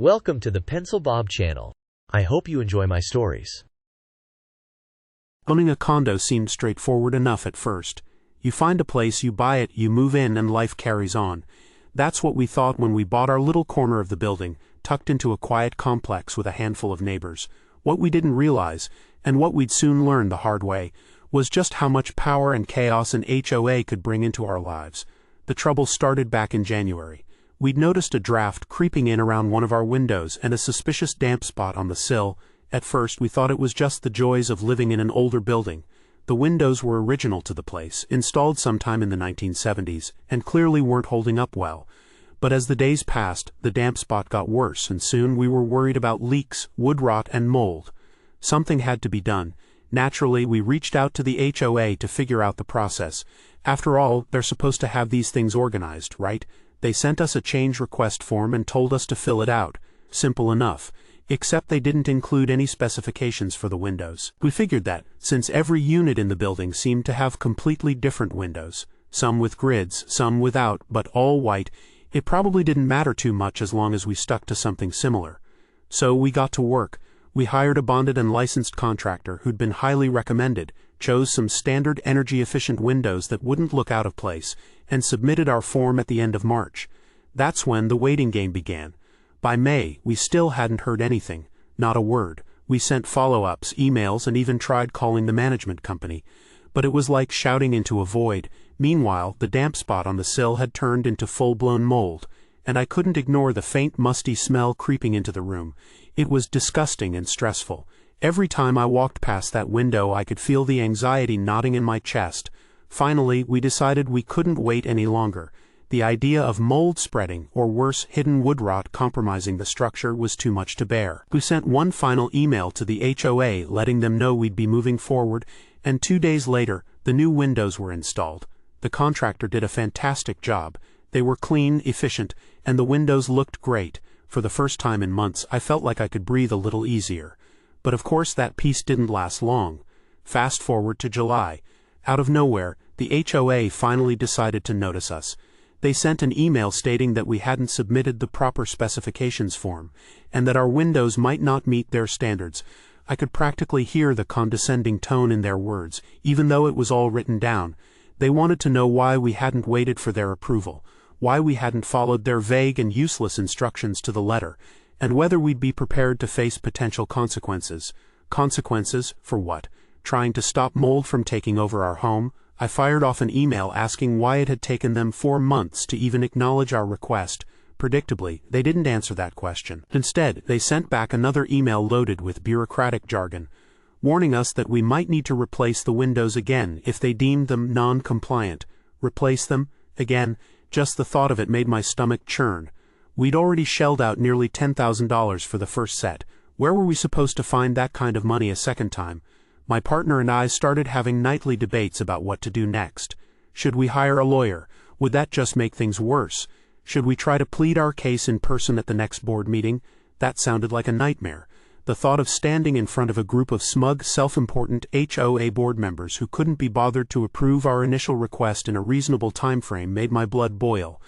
Welcome to the Pencil Bob channel. I hope you enjoy my stories. Owning a condo seemed straightforward enough at first. You find a place, you buy it, you move in, and life carries on. That's what we thought when we bought our little corner of the building, tucked into a quiet complex with a handful of neighbors. What we didn't realize, and what we'd soon learn the hard way, was just how much power and chaos an HOA could bring into our lives. The trouble started back in January. We'd noticed a draft creeping in around one of our windows and a suspicious damp spot on the sill. At first we thought it was just the joys of living in an older building. The windows were original to the place, installed sometime in the 1970s, and clearly weren't holding up well. But as the days passed, the damp spot got worse, and soon we were worried about leaks, wood rot, and mold. Something had to be done. Naturally, we reached out to the HOA to figure out the process. After all, they're supposed to have these things organized, right? They sent us a change request form and told us to fill it out. Simple enough. Except they didn't include any specifications for the windows. We figured that, since every unit in the building seemed to have completely different windows, some with grids, some without, but all white, it probably didn't matter too much as long as we stuck to something similar. So we got to work. We hired a bonded and licensed contractor who'd been highly recommended, chose some standard energy-efficient windows that wouldn't look out of place, and submitted our form at the end of March. That's when the waiting game began. By May, we still hadn't heard anything, not a word. We sent follow-ups, emails, and even tried calling the management company. But it was like shouting into a void. Meanwhile, the damp spot on the sill had turned into full-blown mold, and I couldn't ignore the faint musty smell creeping into the room. It was disgusting and stressful. Every time I walked past that window I could feel the anxiety knotting in my chest. Finally, we decided we couldn't wait any longer. The idea of mold spreading, or worse, hidden wood rot compromising the structure was too much to bear. We sent one final email to the HOA letting them know we'd be moving forward, and 2 days later, the new windows were installed. The contractor did a fantastic job. They were clean, efficient, and the windows looked great. For the first time in months, I felt like I could breathe a little easier. But of course that peace didn't last long. Fast forward to July. Out of nowhere, the HOA finally decided to notice us. They sent an email stating that we hadn't submitted the proper specifications form, and that our windows might not meet their standards. I could practically hear the condescending tone in their words, even though it was all written down. They wanted to know why we hadn't waited for their approval, why we hadn't followed their vague and useless instructions to the letter, and whether we'd be prepared to face potential consequences. Consequences for what? Trying to stop mold from taking over our home? I fired off an email asking why it had taken them 4 months to even acknowledge our request. Predictably, they didn't answer that question. Instead, they sent back another email loaded with bureaucratic jargon, warning us that we might need to replace the windows again if they deemed them non-compliant. Replace them? Again? Just the thought of it made my stomach churn. We'd already shelled out nearly $10,000 for the first set. Where were we supposed to find that kind of money a second time? My partner and I started having nightly debates about what to do next. Should we hire a lawyer? Would that just make things worse? Should we try to plead our case in person at the next board meeting? That sounded like a nightmare. The thought of standing in front of a group of smug, self-important HOA board members who couldn't be bothered to approve our initial request in a reasonable time frame made my blood boil.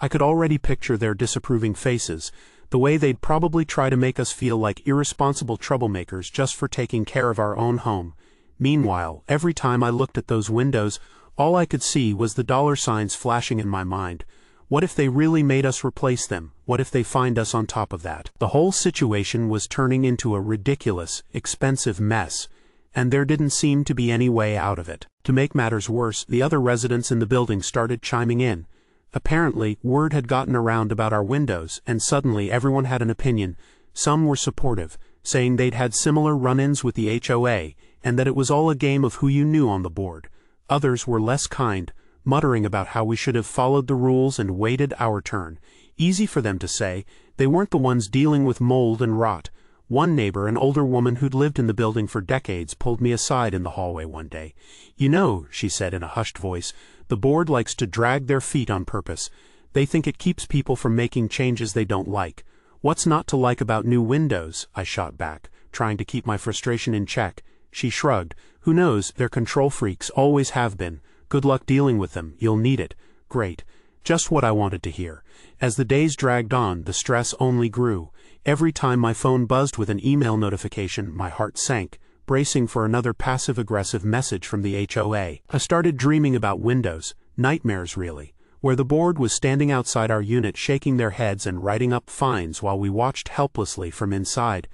I could already picture their disapproving faces, the way they'd probably try to make us feel like irresponsible troublemakers just for taking care of our own home. Meanwhile, every time I looked at those windows, all I could see was the dollar signs flashing in my mind. What if they really made us replace them? What if they fined us on top of that? The whole situation was turning into a ridiculous, expensive mess, and there didn't seem to be any way out of it. To make matters worse, the other residents in the building started chiming in. Apparently, word had gotten around about our windows, and suddenly everyone had an opinion. Some were supportive, saying they'd had similar run-ins with the HOA, and that it was all a game of who you knew on the board. Others were less kind, muttering about how we should have followed the rules and waited our turn. Easy for them to say. They weren't the ones dealing with mold and rot. One neighbor, an older woman who'd lived in the building for decades, pulled me aside in the hallway one day. "You know," she said in a hushed voice, "the board likes to drag their feet on purpose. They think it keeps people from making changes they don't like. What's not to like about new windows?" I shot back, trying to keep my frustration in check. She shrugged. "Who knows, they're control freaks, always have been. Good luck dealing with them, you'll need it." Great. Just what I wanted to hear. As the days dragged on, the stress only grew. Every time my phone buzzed with an email notification, my heart sank, bracing for another passive-aggressive message from the HOA. I started dreaming about windows, nightmares really, where the board was standing outside our unit shaking their heads and writing up fines while we watched helplessly from inside.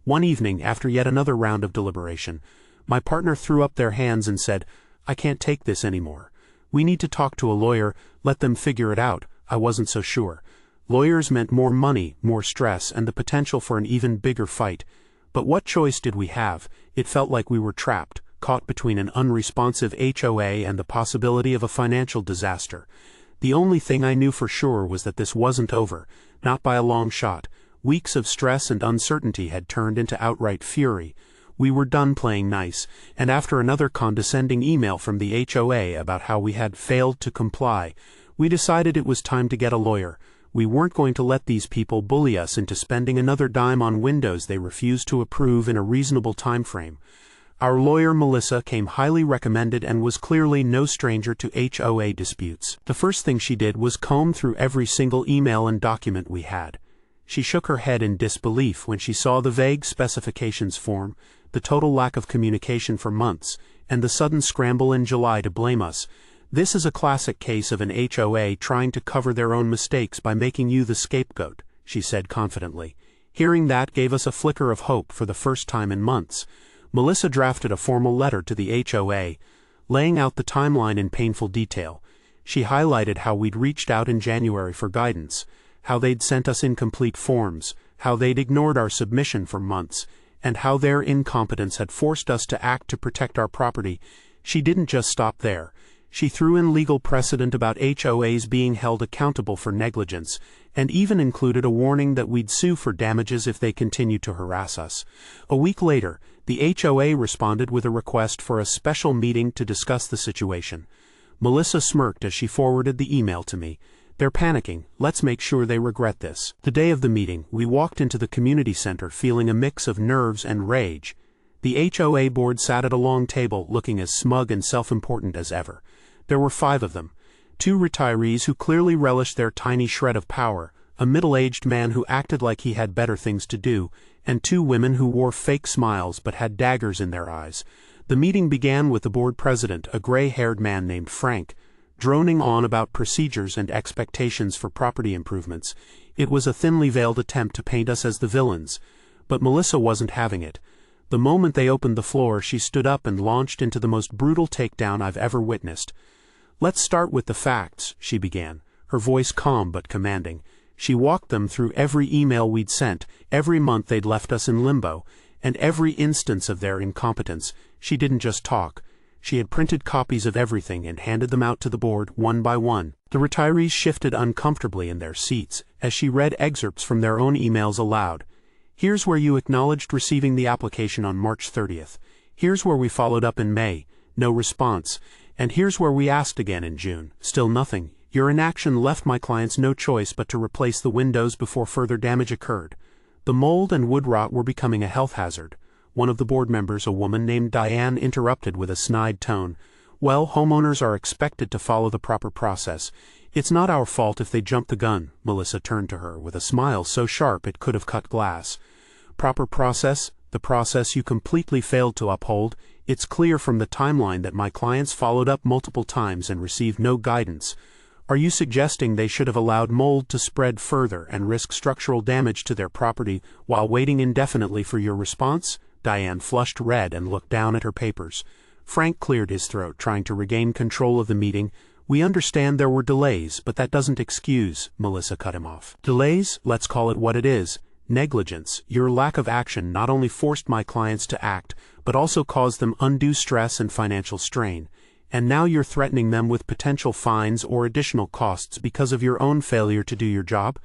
One evening, after yet another round of deliberation, my partner threw up their hands and said, "I can't take this anymore. We need to talk to a lawyer, let them figure it out." I wasn't so sure. Lawyers meant more money, more stress, and the potential for an even bigger fight. But what choice did we have? It felt like we were trapped, caught between an unresponsive HOA and the possibility of a financial disaster. The only thing I knew for sure was that this wasn't over, not by a long shot. Weeks of stress and uncertainty had turned into outright fury. We were done playing nice, and after another condescending email from the HOA about how we had failed to comply, we decided it was time to get a lawyer. We weren't going to let these people bully us into spending another dime on windows they refused to approve in a reasonable time frame. Our lawyer Melissa came highly recommended and was clearly no stranger to HOA disputes. The first thing she did was comb through every single email and document we had. She shook her head in disbelief when she saw the vague specifications form, the total lack of communication for months, and the sudden scramble in July to blame us. "This is a classic case of an HOA trying to cover their own mistakes by making you the scapegoat," she said confidently. Hearing that gave us a flicker of hope for the first time in months. Melissa drafted a formal letter to the HOA, laying out the timeline in painful detail. She highlighted how we'd reached out in January for guidance, how they'd sent us incomplete forms, how they'd ignored our submission for months, and how their incompetence had forced us to act to protect our property. She didn't just stop there. She threw in legal precedent about HOAs being held accountable for negligence, and even included a warning that we'd sue for damages if they continued to harass us. A week later, the HOA responded with a request for a special meeting to discuss the situation. Melissa smirked as she forwarded the email to me. "They're panicking. Let's make sure they regret this." The day of the meeting, we walked into the community center feeling a mix of nerves and rage. The HOA board sat at a long table looking as smug and self-important as ever. There were 5 of them. 2 retirees who clearly relished their tiny shred of power, a middle-aged man who acted like he had better things to do, and 2 women who wore fake smiles but had daggers in their eyes. The meeting began with the board president, a gray-haired man named Frank, droning on about procedures and expectations for property improvements. It was a thinly veiled attempt to paint us as the villains. But Melissa wasn't having it. The moment they opened the floor, she stood up and launched into the most brutal takedown I've ever witnessed. "Let's start with the facts," she began, her voice calm but commanding. She walked them through every email we'd sent, every month they'd left us in limbo, and every instance of their incompetence. She didn't just talk. She had printed copies of everything and handed them out to the board one by one. The retirees shifted uncomfortably in their seats as she read excerpts from their own emails aloud. "Here's where you acknowledged receiving the application on March 30th. Here's where we followed up in May. No response. And here's where we asked again in June. Still nothing. Your inaction left my clients no choice but to replace the windows before further damage occurred. The mold and wood rot were becoming a health hazard." One of the board members, a woman named Diane, interrupted with a snide tone. "Well, homeowners are expected to follow the proper process. It's not our fault if they jump the gun." Melissa turned to her with a smile so sharp it could have cut glass. "Proper process? The process you completely failed to uphold. It's clear from the timeline that my clients followed up multiple times and received no guidance. Are you suggesting they should have allowed mold to spread further and risk structural damage to their property while waiting indefinitely for your response?" Diane flushed red and looked down at her papers. Frank cleared his throat, trying to regain control of the meeting. "We understand there were delays, but that doesn't excuse," Melissa cut him off. "Delays? Let's call it what it is. Negligence. Your lack of action not only forced my clients to act, but also caused them undue stress and financial strain. And now you're threatening them with potential fines or additional costs because of your own failure to do your job?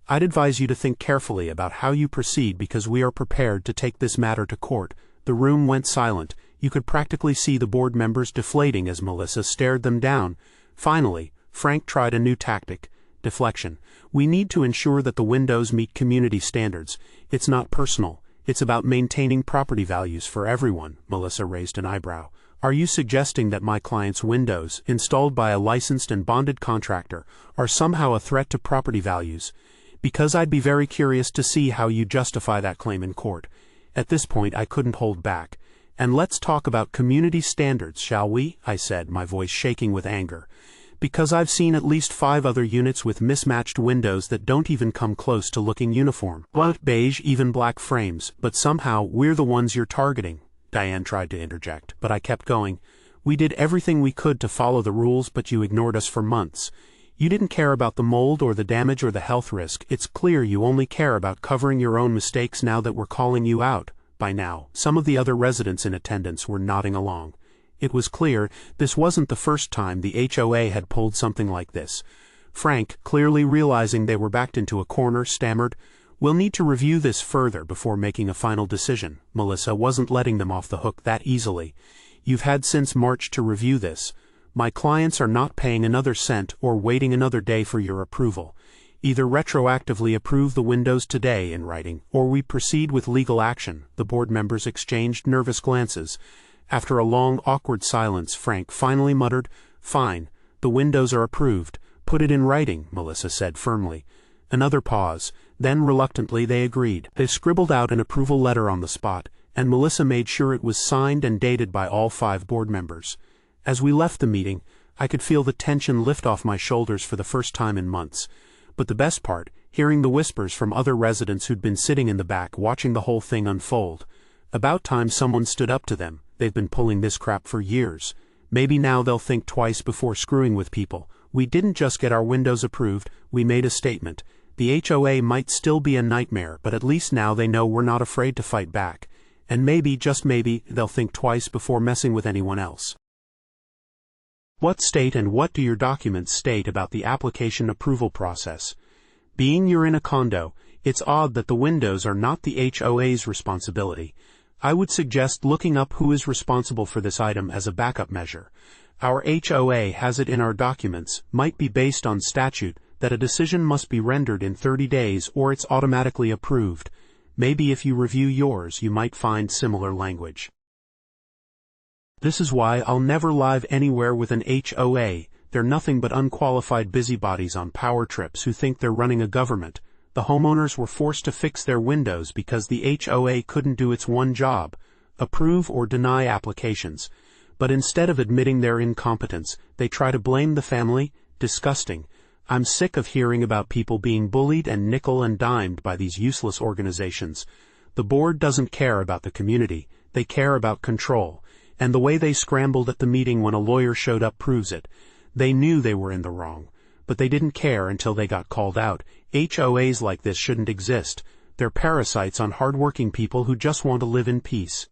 I'd advise you to think carefully about how you proceed because we are prepared to take this matter to court." The room went silent. You could practically see the board members deflating as Melissa stared them down. Finally, Frank tried a new tactic: deflection. "We need to ensure that the windows meet community standards. It's not personal. It's about maintaining property values for everyone." Melissa raised an eyebrow. Are you suggesting that my client's windows, installed by a licensed and bonded contractor, are somehow a threat to property values? Because I'd be very curious to see how you justify that claim in court. At this point I couldn't hold back. And let's talk about community standards, shall we? I said, my voice shaking with anger. Because I've seen at least 5 other units with mismatched windows that don't even come close to looking uniform. Blunt beige, even black frames, but somehow we're the ones you're targeting. Diane tried to interject, but I kept going. We did everything we could to follow the rules, but you ignored us for months. You didn't care about the mold or the damage or the health risk. It's clear you only care about covering your own mistakes now that we're calling you out. By now, some of the other residents in attendance were nodding along. It was clear this wasn't the first time the HOA had pulled something like this. Frank, clearly realizing they were backed into a corner, stammered, "We'll need to review this further before making a final decision." Melissa wasn't letting them off the hook that easily. "You've had since March to review this. My clients are not paying another cent or waiting another day for your approval. Either retroactively approve the windows today in writing, or we proceed with legal action." The board members exchanged nervous glances. After a long, awkward silence, Frank finally muttered, "Fine, the windows are approved. Put it in writing," Melissa said firmly. Another pause. Then reluctantly they agreed. They scribbled out an approval letter on the spot, and Melissa made sure it was signed and dated by all 5 board members. As we left the meeting, I could feel the tension lift off my shoulders for the first time in months. But the best part, hearing the whispers from other residents who'd been sitting in the back watching the whole thing unfold. About time someone stood up to them. They've been pulling this crap for years. Maybe now they'll think twice before screwing with people. We didn't just get our windows approved, we made a statement. The HOA might still be a nightmare, but at least now they know we're not afraid to fight back. And maybe, just maybe, they'll think twice before messing with anyone else. What state and what do your documents state about the application approval process? Being you're in a condo, it's odd that the windows are not the HOA's responsibility. I would suggest looking up who is responsible for this item as a backup measure. Our HOA has it in our documents, might be based on statute, that a decision must be rendered in 30 days or it's automatically approved. Maybe if you review yours, you might find similar language. This is why I'll never live anywhere with an HOA. They're nothing but unqualified busybodies on power trips who think they're running a government. The homeowners were forced to fix their windows because the HOA couldn't do its one job, approve or deny applications. But instead of admitting their incompetence, they try to blame the family. Disgusting. I'm sick of hearing about people being bullied and nickel and dimed by these useless organizations. The board doesn't care about the community, they care about control. And the way they scrambled at the meeting when a lawyer showed up proves it. They knew they were in the wrong, but they didn't care until they got called out. HOAs like this shouldn't exist. They're parasites on hardworking people who just want to live in peace.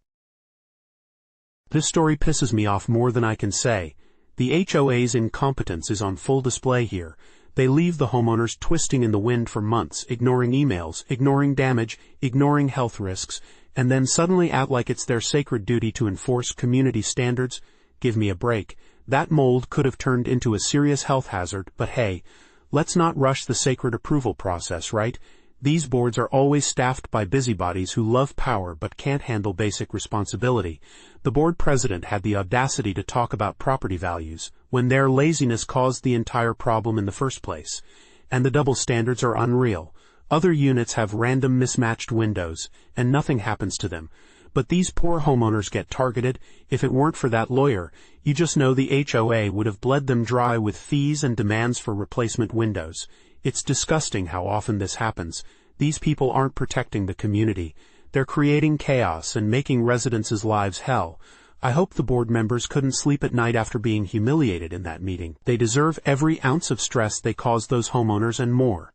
This story pisses me off more than I can say. The HOA's incompetence is on full display here. They leave the homeowners twisting in the wind for months, ignoring emails, ignoring damage, ignoring health risks, and then suddenly act like it's their sacred duty to enforce community standards. Give me a break. That mold could have turned into a serious health hazard, but hey, let's not rush the sacred approval process, right? These boards are always staffed by busybodies who love power but can't handle basic responsibility. The board president had the audacity to talk about property values, when their laziness caused the entire problem in the first place. And the double standards are unreal. Other units have random mismatched windows, and nothing happens to them. But these poor homeowners get targeted. If it weren't for that lawyer, you just know the HOA would have bled them dry with fees and demands for replacement windows. It's disgusting how often this happens. These people aren't protecting the community. They're creating chaos and making residents' lives hell. I hope the board members couldn't sleep at night after being humiliated in that meeting. They deserve every ounce of stress they caused those homeowners and more.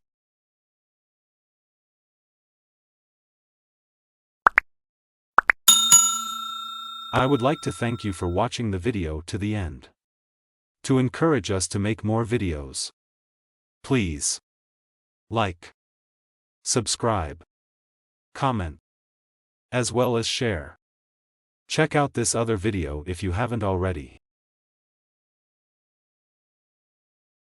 I would like to thank you for watching the video to the end. To encourage us to make more videos, please like, subscribe, comment, as well as share. Check out this other video if you haven't already.